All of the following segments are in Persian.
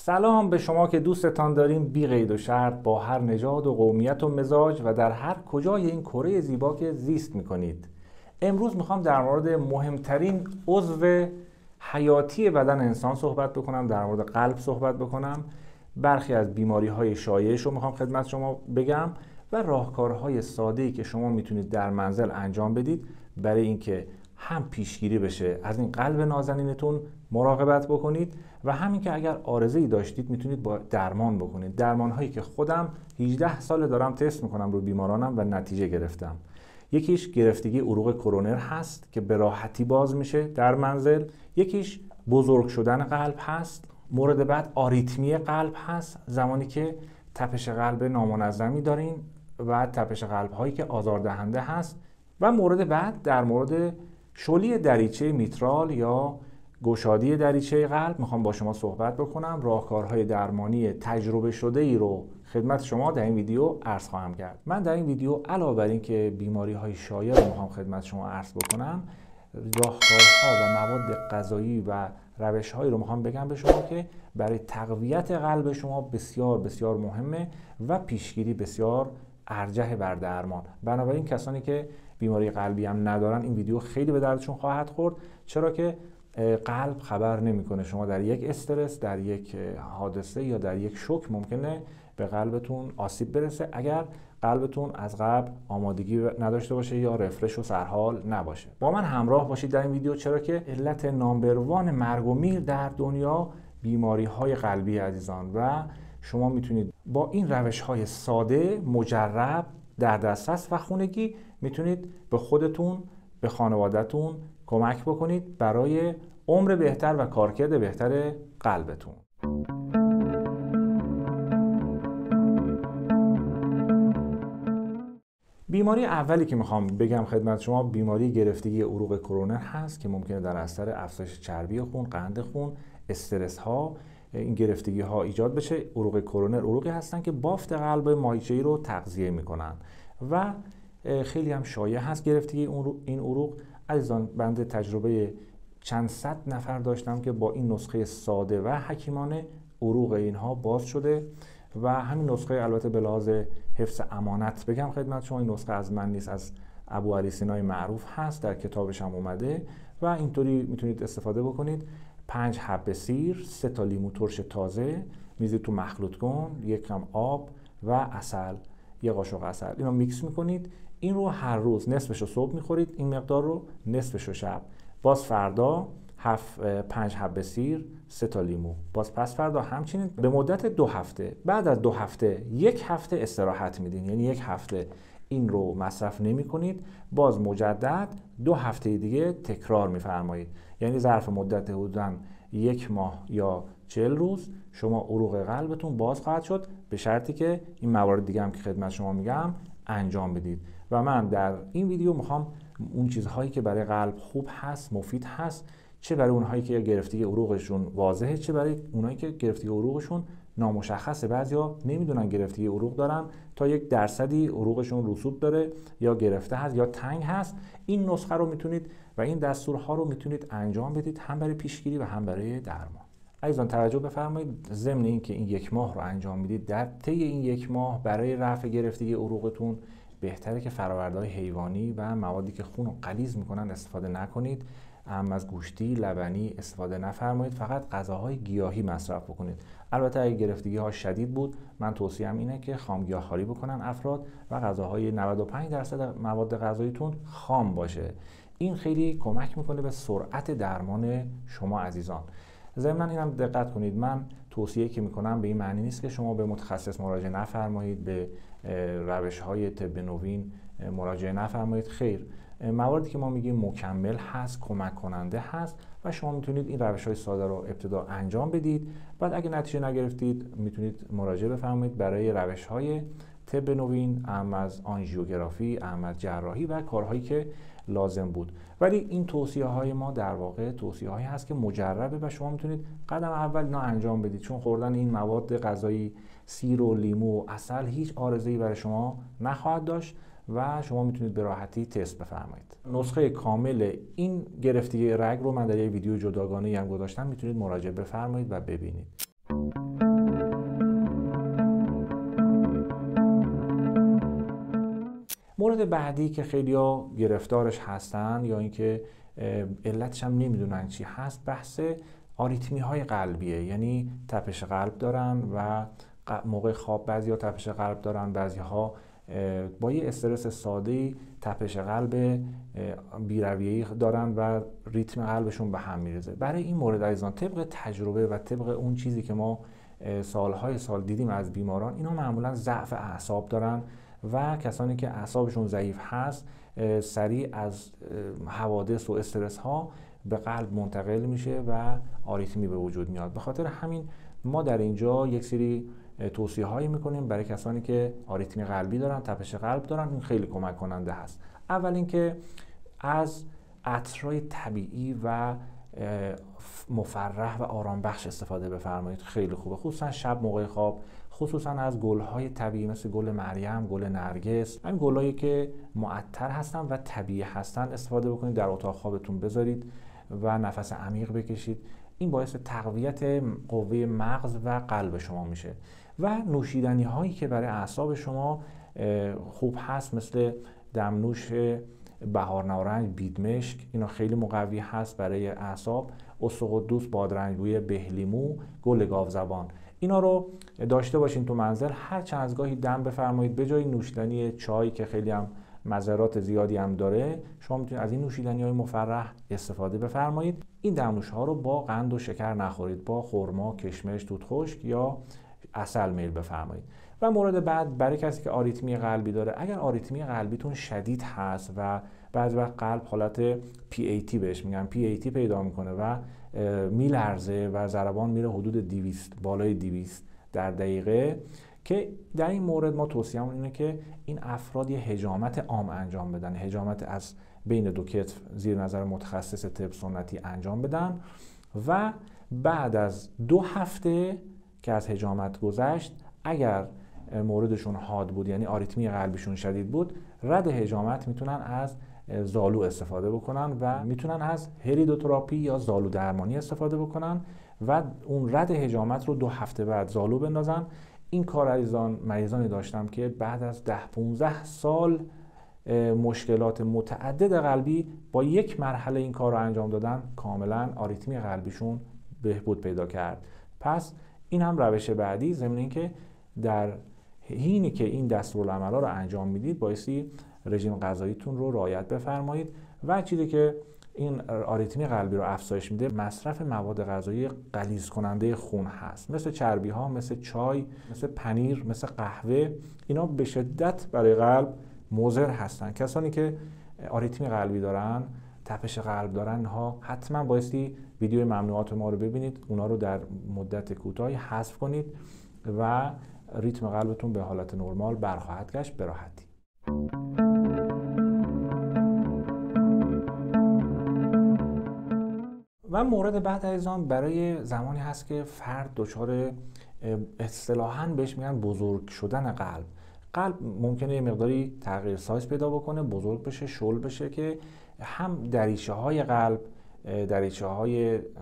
سلام به شما که دوستتان داریم بی قید و شرط با هر نژاد و قومیت و مزاج و در هر کجای این کره زیبا که زیست میکنید. امروز میخوام در مورد مهمترین عضو حیاتی بدن انسان صحبت بکنم، در مورد قلب صحبت بکنم. برخی از بیماری های شایعش رو میخوام خدمت شما بگم و راهکارهای ساده‌ای که شما میتونید در منزل انجام بدید برای اینکه هم پیشگیری بشه از این قلب نازنینتون مراقبت بکنید و همین که اگر عارضه‌ای داشتید میتونید با درمان بکنید. درمان‌هایی که خودم 18 سال دارم تست میکنم رو بیمارانم و نتیجه گرفتم. یکیش گرفتگی عروق کرونر هست که به راحتی باز میشه در منزل. یکیش بزرگ شدن قلب هست. مورد بعد آریتمی قلب هست، زمانی که تپش قلب نامنظمی دارین و تپش قلب هایی که آزاردهنده هست. و مورد بعد در مورد شلی دریچه میترال یا گشادی دریچه قلب میخوام با شما صحبت بکنم. راهکارهای درمانی تجربه شده ای رو خدمت شما در این ویدیو عرض خواهم کرد. من در این ویدیو علاوه بر این که بیماری های شایع رو میخوام خدمت شما عرض بکنم، راهکارها و مواد غذایی و روش‌هایی رو میخوام بگم به شما که برای تقویت قلب شما بسیار بسیار مهمه و پیشگیری بسیار ارجح بر درمان. بنابراین کسانی که بیماری قلبی هم ندارن این ویدیو خیلی به دردشون خواهد خورد، چرا که قلب خبر نمیکنه شما در یک استرس، در یک حادثه یا در یک شوک ممکنه به قلبتون آسیب برسه اگر قلبتون از قبل آمادگی نداشته باشه یا رفرش و سرحال نباشه. با من همراه باشید در این ویدیو، چرا که علت نامبر وان مرگ و میر در دنیا بیماری های قلبی عزیزان و شما میتونید با این روش های ساده مجرب در دسترس و خونگی میتونید به خودتون به خانوادهتون کمک بکنید برای عمر بهتر و کارکرد بهتر قلبتون. بیماری اولی که میخوام بگم خدمت شما بیماری گرفتگی عروق کرونر هست که ممکنه در اثر افزایش چربی خون، قند خون، استرس ها این گرفتگی ها ایجاد بشه. عروق کرونر عروقی هستن که بافت قلب ماهیچه‌ای رو تغذیه میکنن و خیلی هم شایع هست گرفتگی این عروق. عزیزان بنده تجربه چند صد نفر داشتم که با این نسخه ساده و حکیمانه عروق اینها باز شده و همین نسخه البته به لحاظ حفظ امانت بگم خدمت شما، این نسخه از من نیست، از ابو علی سینای معروف هست، در کتابش هم اومده و اینطوری میتونید استفاده بکنید. 5 حبه سیر، 3 تا لیمو ترش تازه میذارید تو مخلوط کن، 1 کم آب و عسل، 1 قاشق عسل، اینو میکس میکنید. این رو هر روز نصفش رو صبح میخورید، این مقدار رو نصفش رو شب. باز فردا 5 حبه سیر، 3 تا لیمو، باز پس فردا همچنین به مدت 2 هفته. بعد از 2 هفته 1 هفته استراحت میدین، یعنی 1 هفته این رو مصرف نمی کنید، باز مجدد 2 هفته دیگه تکرار میفرمایید. یعنی ظرف مدت حدوداً 1 ماه یا 40 روز شما عروق قلبتون باز خواهد شد، به شرطی که این موارد دیگه هم که خدمت شما میگم انجام بدید. و من در این ویدیو میخوام اون چیزهایی که برای قلب خوب هست، مفید هست، چه برای اونهایی که گرفتگی عروقشون واضحه، چه برای اونهایی که گرفتگی عروقشون نامشخصه. بعضیا نمیدونن گرفتگی عروق دارن، تا 1% عروقشون رسوب داره یا گرفته هست یا تنگ هست. این نسخه رو میتونید و این دستورها رو میتونید انجام بدید، هم برای پیشگیری و هم برای درمان. عزیزان توجه بفرمایید، ضمن اینکه این 1 ماه رو انجام میدید، در طی این 1 ماه برای رفع گرفتگی عروقتون بهتره که فرآوردهای حیوانی و موادی که خون رو غلیظ میکنن استفاده نکنید. از گوشتی، لبنی استفاده نفرمایید، فقط غذاهای گیاهی مصرف بکنید. البته اگه گرفتگی ها شدید بود، من توصیه‌ام اینه که خام گیاهخواری بکنن افراد و غذاهای 95% مواد غذاییتون خام باشه. این خیلی کمک میکنه به سرعت درمان شما عزیزان. ضمن اینم دقت کنید، من توصیه که میکنم به این معنی نیست که شما به متخصص مراجعه نفرمایید، به روش‌های طب نوین مراجعه نفرمایید. خیر، مواردی که ما میگیم مکمل هست، کمک کننده هست و شما میتونید این روش‌های ساده رو ابتدا انجام بدید. بعد اگه نتیجه نگرفتید میتونید مراجعه بفرمایید برای روش‌های طب نوین، از آنژیوگرافی، از جراحی و کارهایی که لازم بود. ولی این توصیه های ما در واقع توصیه هایی هست که مجربه و شما میتونید قدم اول اینا انجام بدید، چون خوردن این مواد غذایی سیر و لیمو و عسل هیچ عارضه‌ای برای شما نخواهد داشت و شما میتونید به راحتی تست بفرمایید. نسخه کامل این گرفتگی رگ رو من در یک ویدیو جداگانه هم گذاشتم، میتونید مراجعه بفرمایید و ببینید. مورد بعدی که خیلی‌ها گرفتارش هستن یا اینکه علتش هم نمیدونن چی هست، بحث آریتمی های قلبیه. یعنی تپش قلب دارن و موقع خواب بعضی‌ها تپش قلب دارن، بعضی‌ها با یه استرس ساده‌ای تپش قلب بی‌رویه‌ای دارن و ریتم قلبشون به هم میریزه. برای این مورد عزیزان طبق تجربه و طبق اون چیزی که ما سالهای سال دیدیم از بیماران، اینا معمولا ضعف اعصاب دارن و کسانی که اعصابشون ضعیف هست سریع از حوادث و استرس ها به قلب منتقل میشه و آریتمی به وجود میاد. به خاطر همین ما در اینجا یک سری توصیه هایی میکنیم برای کسانی که آریتمی قلبی دارن، تپش قلب دارن. این خیلی کمک کننده هست. اول اینکه از عطرهای طبیعی و مفرح و آرام بخش استفاده بفرمایید، خیلی خوبه، خصوصا شب موقع خواب، خصوصا از گل‌های طبیعی مثل گل مریم، گل نرگس، همین گل‌هایی که معطر هستن و طبیعی هستن استفاده بکنید، در اتاق خوابتون بذارید و نفس عمیق بکشید. این باعث تقویت قوه مغز و قلب شما میشه. و نوشیدنی هایی که برای اعصاب شما خوب هست مثل دمنوش بهار نارنج، بیدمشک، اینا خیلی مقوی هست برای اعصاب، اسطقدوس، بادرنجبویه، بهلیمو، گل گاوزبان، اینا رو داشته باشین تو منزل. هر چند از گاهی دم بفرمایید، به جای نوشیدنی چای که خیلی هم مضرات زیادی هم داره، شما میتونید از این نوشیدنی‌های مفرح استفاده بفرمایید. این دمنوش‌ها رو با قند و شکر نخورید، با خرما، کشمش، توت خشک یا عسل میل بفرمایید. و مورد بعد برای کسی که آریتمی قلبی داره، اگر آریتمی قلبیتون شدید هست و بعضی وقت قلب حالت PAT بهش میگن، PAT پیدا میکنه و میلرزه و ضربان میره حدود 200 بالای 200 در دقیقه، که در این مورد ما توصیه‌مون اینه که این افراد یه حجامت عام انجام بدن، حجامت از بین دو کتف زیر نظر متخصص طب سنتی انجام بدن و بعد از 2 هفته که از حجامت گذشت، اگر موردشون حاد بود یعنی آریتمی قلبیشون شدید بود، رد حجامت میتونن از زالو استفاده بکنن و میتونن از هریدوتراپی یا زالو درمانی استفاده بکنن و اون رد حجامت رو 2 هفته بعد زالو بندازن. این کار مریضانی داشتم که بعد از 10-15 سال مشکلات متعدد قلبی با یک مرحله این کار رو انجام دادن، کاملا آریتمی قلبیشون بهبود پیدا کرد. پس این هم روش بعدی، ضمن اینکه در حینی که این دستورالعمل‌ها رو انجام میدید بایستی رژیم غذاییتون رو رعایت بفرمایید. و چیزی که این آریتمی قلبی رو افزایش میده، مصرف مواد غذایی غلیظ کننده خون هست، مثل چربی ها، مثل چای، مثل پنیر، مثل قهوه. اینا به شدت برای قلب مضر هستن. کسانی که آریتمی قلبی دارن، تپش قلب دارن، ها حتما بایستی ویدیو ممنوعات ما رو ببینید، اونا رو در مدت کوتاهی حذف کنید و ریتم قلبتون به حالت نرمال برخواهد گشت به راحتی. و مورد بعد عزیزان برای زمانی هست که فرد دچار اصطلاحاً بهش میگن بزرگ شدن قلب. قلب ممکنه یه مقداری تغییر سایز پیدا بکنه، بزرگ بشه، شل بشه، که هم دریچه های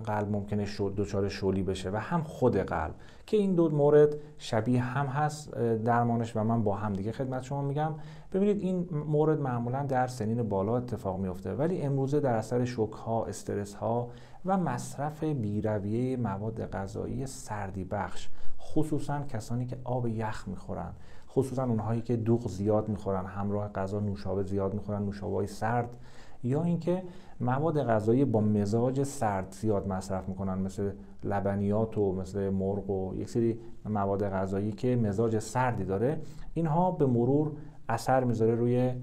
قلب ممکنه دچار شلی بشه و هم خود قلب، که این دو مورد شبیه هم هست درمانش و من با هم دیگه خدمت شما میگم. ببینید این مورد معمولا در سنین بالا اتفاق میفته، ولی امروزه در اثر شوک ها، استرس ها و مصرف بی‌رویه مواد غذایی سردی بخش، خصوصا کسانی که آب یخ میخورن، خصوصا اونهایی که دوغ زیاد میخورن، همراه غذا نوشابه زیاد میخورن، نوشابه‌های سرد، یا اینکه مواد غذایی با مزاج سرد زیاد مصرف میکنن، مثل لبنیات و مثل مرغ و یک سری مواد غذایی که مزاج سردی داره، اینها به مرور اثر میذاره روی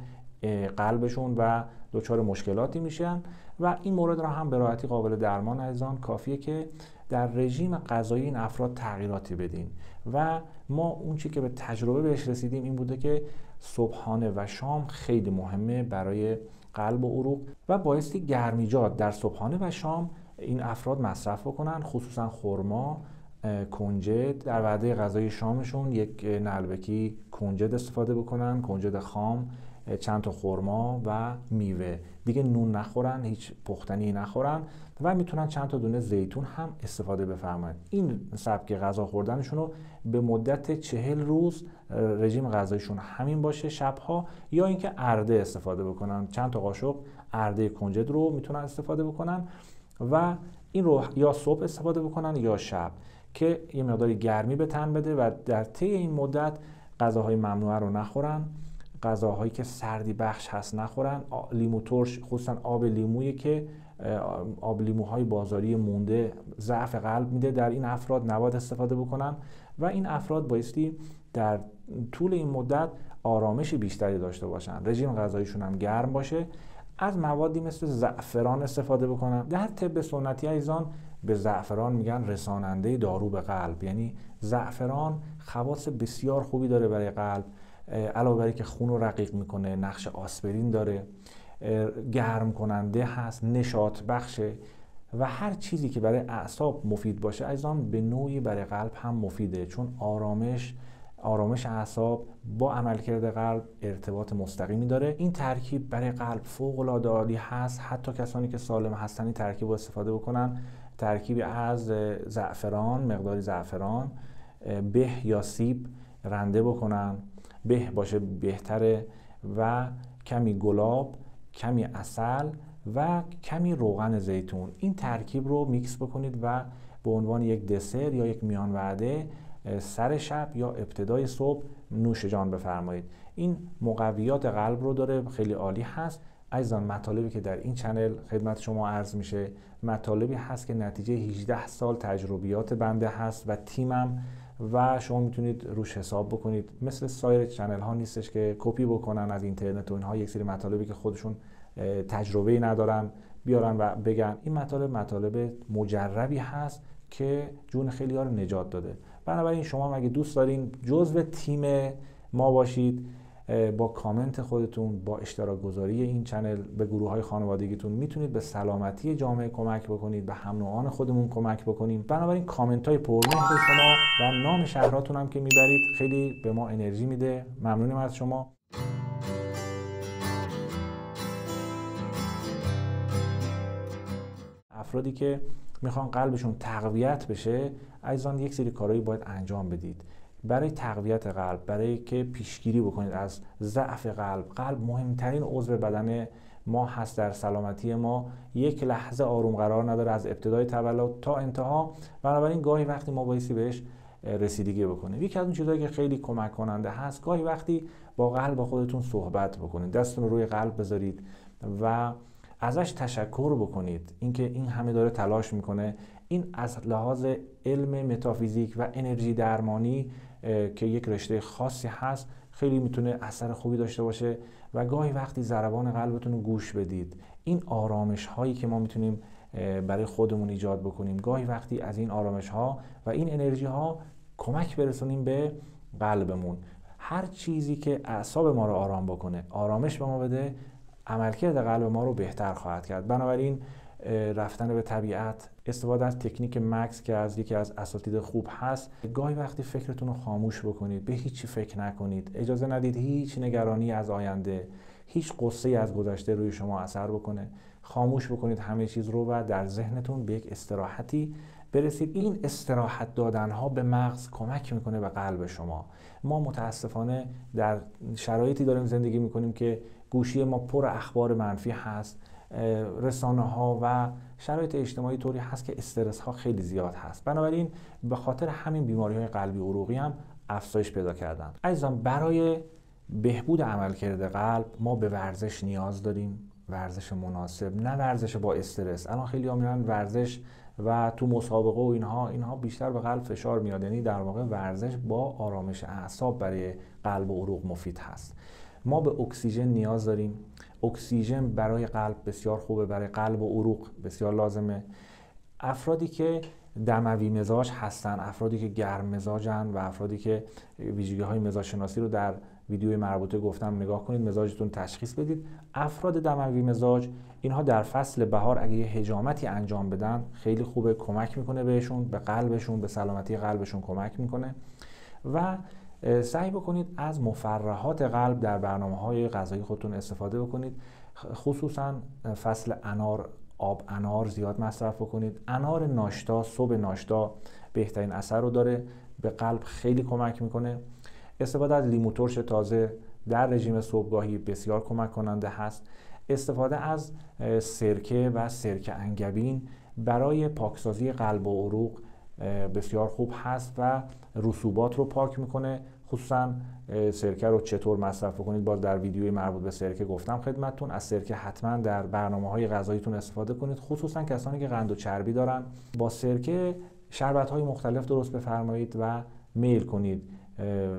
قلبشون و دچار مشکلاتی میشن. و این مورد را هم به راحتی قابل درمان عزیزان، کافیه که در رژیم غذایی این افراد تغییراتی بدین. و ما اون چی که به تجربه بهش رسیدیم این بوده که صبحانه و شام خیلی مهمه برای قلب و عروق و بایستی گرمیجات در صبحانه و شام این افراد مصرف بکنن، خصوصا خرما، کنجد، در وعده غذایی شامشون یک نعلبکی کنجد استفاده بکنن، کنجد خام چند تا خرما و میوه، دیگه نون نخورن، هیچ پختنی نخورن و میتونن چند تا دونه زیتون هم استفاده بفرمایید. این سبک غذا خوردنشون رو به مدت 40 روز رژیم غذایشون همین باشه شبها، یا اینکه ارده استفاده بکنن، چند تا قاشق ارده کنجد رو میتونن استفاده بکنن و این رو یا صبح استفاده بکنن یا شب که یه مقداری گرمی به تن بده و در طی این مدت غذاهای ممنوعه رو نخورن، غذاهایی که سردی بخش هست نخورن، لیمو ترش خصوصا آب لیمویی که آب لیموهای بازاری مونده ضعف قلب میده، در این افراد نباید استفاده بکنن و این افراد بایستی در طول این مدت آرامش بیشتری داشته باشن، رژیم غذاییشون هم گرم باشه، از موادی مثل زعفران استفاده بکنن. در طب سنتی عزیزان به زعفران میگن رساننده دارو به قلب، یعنی زعفران خواص بسیار خوبی داره برای قلب، علاوه بر اینکه خون رو رقیق میکنه، نقش آسپرین داره، گرم کننده هست، نشاط بخشه و هر چیزی که برای اعصاب مفید باشه عزیزان به نوعی برای قلب هم مفیده، چون آرامش اعصاب با عملکرد قلب ارتباط مستقیمی داره. این ترکیب برای قلب فوق العاده عالی هست، حتی کسانی که سالم هستن این ترکیب رو استفاده بکنن. ترکیبی از زعفران، مقداری زعفران، به یا سیب رنده بکنن، به باشه بهتره، و کمی گلاب، کمی عسل و کمی روغن زیتون. این ترکیب رو میکس بکنید و به عنوان یک دسر یا یک میان وعده سر شب یا ابتدای صبح نوش جان بفرمایید. این مقویات قلب رو داره، خیلی عالی هست. عزیزان مطالبی که در این چنل خدمت شما عرض میشه مطالبی هست که نتیجه 18 سال تجربیات بنده هست و تیمم و شما میتونید روش حساب بکنید. مثل سایر چنل ها نیستش که کپی بکنن از اینترنت و اینها یک سری مطالبی که خودشون تجربه ندارن بیارن و بگن. این مطالب مجربی هست که جون خیلی ها رو نجات داده. بنابراین شما اگه دوست دارین جزو تیم ما باشید، با کامنت خودتون، با اشتراک گذاری این چنل به گروه های خانوادگیتون میتونید به سلامتی جامعه کمک بکنید، به هم نوعان خودمون کمک بکنیم. بنابراین کامنت های پرمهر شما و نام شهراتون هم که میبرید خیلی به ما انرژی میده. ممنونیم از شما. افرادی که میخوان قلبشون تقویت بشه عزیزان یک سری کارهایی باید انجام بدید برای تقویت قلب، برای که پیشگیری بکنید از ضعف قلب. قلب مهمترین عضو بدن ما هست در سلامتی ما، یک لحظه آروم قرار نداره از ابتدای تولد تا انتها. بنابراین گاهی وقتی ما بایستی بهش رسیدگی بکنیم. یکی از اون چیزایی که خیلی کمک کننده هست گاهی وقتی با قلب خودتون صحبت بکنید، دستتون رو روی قلب بذارید و ازش تشکر بکنید اینکه این همه داره تلاش میکنه. این از لحاظ علم متافیزیک و انرژی درمانی که یک رشته خاصی هست خیلی میتونه اثر خوبی داشته باشه و گاهی وقتی ضربان قلبتون رو گوش بدید. این آرامش هایی که ما میتونیم برای خودمون ایجاد بکنیم، گاهی وقتی از این آرامش ها و این انرژی ها کمک برسونیم به قلبمون. هر چیزی که اعصاب ما رو آرام بکنه، آرامش به ما بده، عملکرد قلب ما رو بهتر خواهد کرد. بنابراین رفتن به طبیعت، استفاده از تکنیک مکس که از یکی از اساتید خوب هست، گاهی وقتی فکرتون رو خاموش بکنید، به هیچی فکر نکنید، اجازه ندید هیچ نگرانی از آینده، هیچ قصه از گذشته روی شما اثر بکنه. خاموش بکنید همه چیز رو و در ذهنتون به یک استراحتی برسید. این استراحت دادن ها به مغز کمک میکنه به قلب شما. ما متاسفانه در شرایطی داریم زندگی میکنیم که گوشی ما پر اخبار منفی هست، رسانه ها و شرایط اجتماعی طوری هست که استرس ها خیلی زیاد هست. بنابراین به خاطر همین بیماری های قلبی عروقی هم افزایش پیدا کردن. عزیزان برای بهبود عملکرد قلب ما به ورزش نیاز داریم، ورزش مناسب، نه ورزش با استرس. الان خیلی ها میرن ورزش و تو مسابقه و اینها بیشتر به قلب فشار میاد. یعنی در واقع ورزش با آرامش اعصاب برای قلب و عروق مفید هست. ما به اکسیژن نیاز داریم. اکسیژن برای قلب بسیار خوبه، برای قلب و عروق بسیار لازمه. افرادی که دموی مزاج هستن، افرادی که گرم مزاجن و افرادی که ویژگی‌های مزاج شناسی رو در ویدیوی مربوطه گفتم نگاه کنید، مزاجتون تشخیص بدید. افراد دموی مزاج اینها در فصل بهار اگه یه حجامتی انجام بدن خیلی خوبه، کمک میکنه بهشون، به قلبشون، به سلامتی قلبشون کمک میکنه. و سعی بکنید از مفرحات قلب در برنامه‌های غذایی خودتون استفاده بکنید. خصوصا فصل انار، آب انار زیاد مصرف بکنید. انار ناشتا، صبح ناشتا بهترین اثر رو داره، به قلب خیلی کمک میکنه. استفاده از لیمو ترش تازه در رژیم صبحگاهی بسیار کمک کننده هست. استفاده از سرکه و سرکه انگبین برای پاکسازی قلب و عروق بسیار خوب هست و رسوبات رو پاک میکنه. خصوصا سرکه رو چطور مصرف بکنید باز در ویدیوی مربوط به سرکه گفتم خدمتتون. از سرکه حتما در برنامه‌های غذاییتون استفاده کنید، خصوصا کسانی که قند و چربی دارن. با سرکه شربت‌های مختلف درست بفرمایید و میل کنید.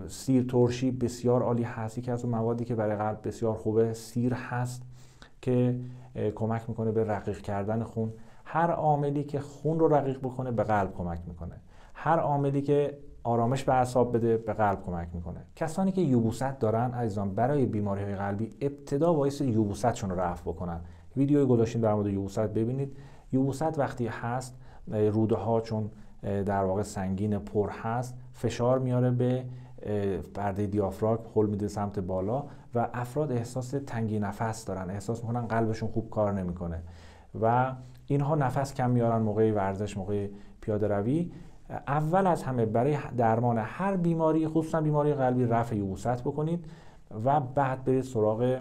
سیر ترشی بسیار عالی هست، یکی از اون موادی که برای قلب بسیار خوبه سیر هست که کمک میکنه به رقیق کردن خون. هر عاملی که خون رو رقیق بکنه به قلب کمک میکنه. هر عاملی که آرامش به اعصاب بده به قلب کمک میکنه. کسانی که یبوست دارن عزیزان برای بیماری‌های قلبی ابتدا باعث یبوستشون رو رفع بکنن. ویدیوی گذاشتیم در مورد یبوست ببینید. یبوست وقتی هست روده ها چون در واقع سنگین پر هست فشار میاره به پرده دیافراگم، هل میده سمت بالا و افراد احساس تنگی نفس دارن، احساس میکنن قلبشون خوب کار نمیکنه و اینها نفس کم میارن موقع ورزش، موقع پیاده روی. اول از همه برای درمان هر بیماری خصوصا بیماری قلبی رفع یبوست بکنید و بعد برید سراغ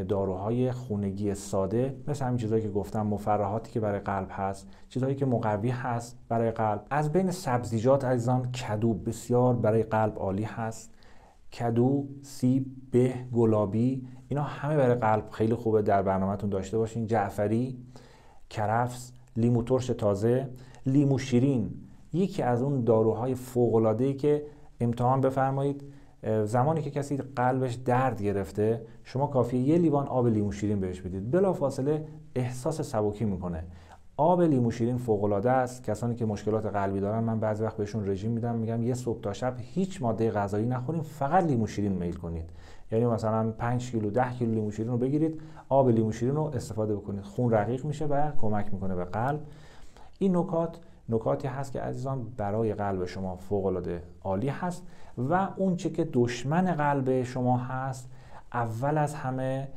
داروهای خونگی ساده مثل همین چیزایی که گفتم، مفرحاتی که برای قلب هست، چیزایی که مقوی هست برای قلب. از بین سبزیجات عزیزان کدو بسیار برای قلب عالی هست. کدو، سیب، به، گلابی اینا همه برای قلب خیلی خوبه، در برنامه‌تون داشته باشین. جعفری، کرفس، لیمو ترش تازه، لیمو شیرین یکی از اون داروهای فوق‌العاده‌ای که امتحان بفرمایید. زمانی که کسی قلبش درد گرفته شما کافیه یه لیوان آب لیمو شیرین بهش بدید، بلافاصله احساس سبکی میکنه. آب لیمو شیرین فوق العاده است. کسانی که مشکلات قلبی دارن من بعضی وقت بهشون رژیم میدم، میگم یه صبح تا شب هیچ ماده غذایی نخورین، فقط لیمو شیرین میل کنید. یعنی مثلا 5 کیلو 10 کیلو لیمو شیرین رو بگیرید، آب لیمو شیرین رو استفاده بکنید، خون رقیق میشه و کمک میکنه به قلب. این نکاتی هست که عزیزان برای قلب شما فوق العاده عالی هست. و اون چه که دشمن قلب شما هست اول از همه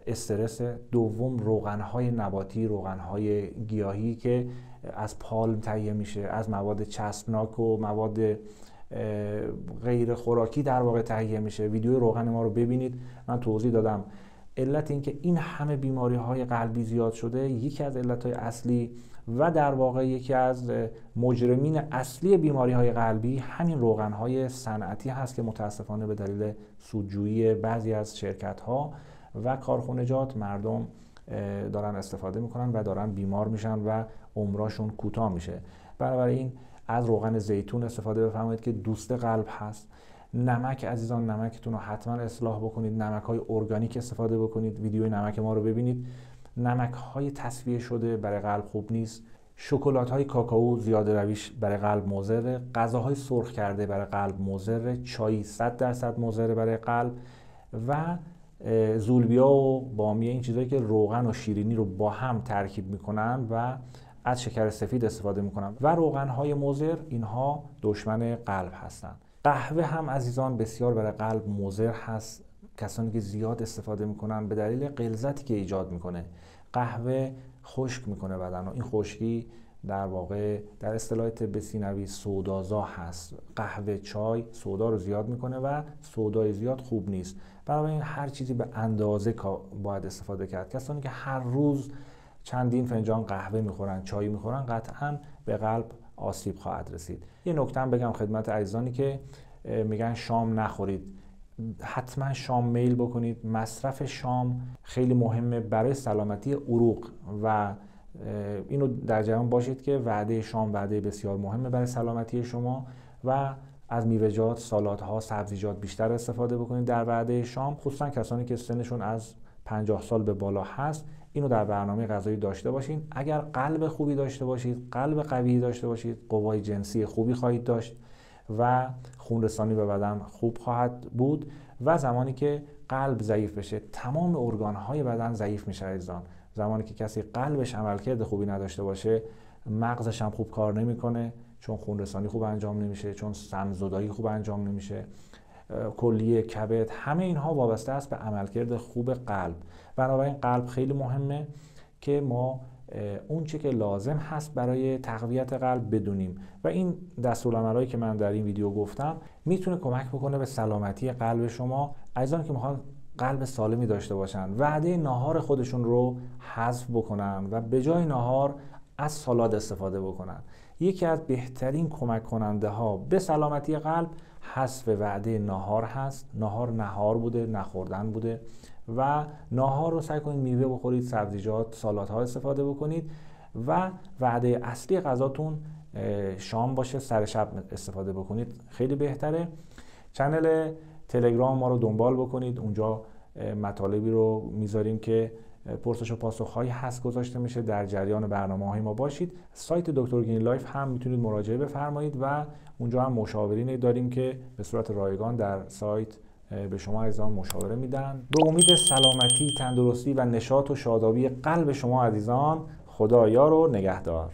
استرس، دوم روغن‌های نباتی، روغن‌های گیاهی که از پالم تهیه میشه، از مواد چسبناک و مواد غیر خوراکی در واقع تهیه میشه. ویدیو روغن ما رو ببینید، من توضیح دادم. علت این که این همه بیماری‌های قلبی زیاد شده، یکی از علت‌های اصلی و در واقع یکی از مجرمین اصلی بیماری‌های قلبی همین روغن‌های صنعتی هست که متاسفانه به دلیل سودجویی بعضی از شرکت‌ها و کارخانجات مردم دارن استفاده میکنن و دارن بیمار میشن و عمرشون کوتاه میشه. بنابراین از روغن زیتون استفاده بفرمایید که دوست قلب هست. نمک عزیزان، نمکتون رو حتما اصلاح بکنید، نمک‌های ارگانیک استفاده بکنید. ویدیوی نمک ما رو ببینید. نمک‌های تصفیه شده برای قلب خوب نیست. شکلات‌های کاکائو زیاده رویش برای قلب مضره. غذاهای سرخ کرده برای قلب مضره. چای 100% مضره برای قلب. و زولبیا و بامیه، این چیزایی که روغن و شیرینی رو با هم ترکیب میکنن و از شکر سفید استفاده میکنن و روغن‌های مضر، اینها دشمن قلب هستن. قهوه هم عزیزان بسیار برای قلب مضر هست. کسانی که زیاد استفاده میکنن به دلیل غلظتی که ایجاد میکنه. قهوه خشک میکنه بدن و این خشکی در واقع در اصطلاح طب سینوی سودازا هست. قهوه، چای سودا رو زیاد میکنه و سودای زیاد خوب نیست. بنابراین هر چیزی به اندازه باید استفاده کرد. کسانی که هر روز چندین فنجان قهوه میخورن، چای میخورن، قطعاً به قلب آسیب خواهد رسید. یه نکته هم بگم خدمت عزیزانی که میگن شام نخورید. حتما شام میل بکنید. مصرف شام خیلی مهمه برای سلامتی عروق و اینو در جریان باشید که وعده شام وعده بسیار مهمه برای سلامتی شما و از میوه‌جات، سالادها، سبزیجات بیشتر استفاده بکنید در وعده شام. خصوصا کسانی که سنشون از 50 سال به بالا هست اینو در برنامه غذایی داشته باشین. اگر قلب خوبی داشته باشید، قلب قوی داشته باشید، قوای جنسی خوبی خواهید داشت و خون رسانی به بدن خوب خواهد بود. و زمانی که قلب ضعیف بشه تمام ارگان‌های بدن ضعیف میشه عزیزان. زمانی که کسی قلبش عملکرد خوبی نداشته باشه مغزش هم خوب کار نمیکنه، چون خون رسانی خوب انجام نمیشه، چون سم‌زدایی خوب انجام نمیشه. کلیه، کبد، همه اینها وابسته است به عملکرد خوب قلب. بنابراین قلب خیلی مهمه که ما اون چه که لازم هست برای تقویت قلب بدونیم و این دستورالعملایی که من در این ویدیو گفتم میتونه کمک بکنه به سلامتی قلب شما. عزیزانی که میخوان قلب سالمی داشته باشن، وعده ناهار خودشون رو حذف بکنن و به جای ناهار از سالاد استفاده بکنن. یکی از بهترین کمک کننده ها به سلامتی قلب حذف وعده ناهار هست. نهار بوده، نخوردن بوده و ناهار رو سعی کنید میوه بخورید، سبزیجات، سالادها استفاده بکنید و وعده اصلی غذاتون شام باشه، سر شب استفاده بکنید، خیلی بهتره. چنل تلگرام ما رو دنبال بکنید، اونجا مطالبی رو میذاریم که پرسش و پاسخ‌هایی هست گذاشته میشه، در جریان برنامه‌های ما باشید. سایت دکتر گرین لایف هم میتونید مراجعه بفرمایید و اونجا هم مشاورینی داریم که به صورت رایگان در سایت به شما عزیزان مشاوره میدن. به امید سلامتی، تندرستی و نشاط و شادابی قلب شما عزیزان، خدا یار و نگهدار.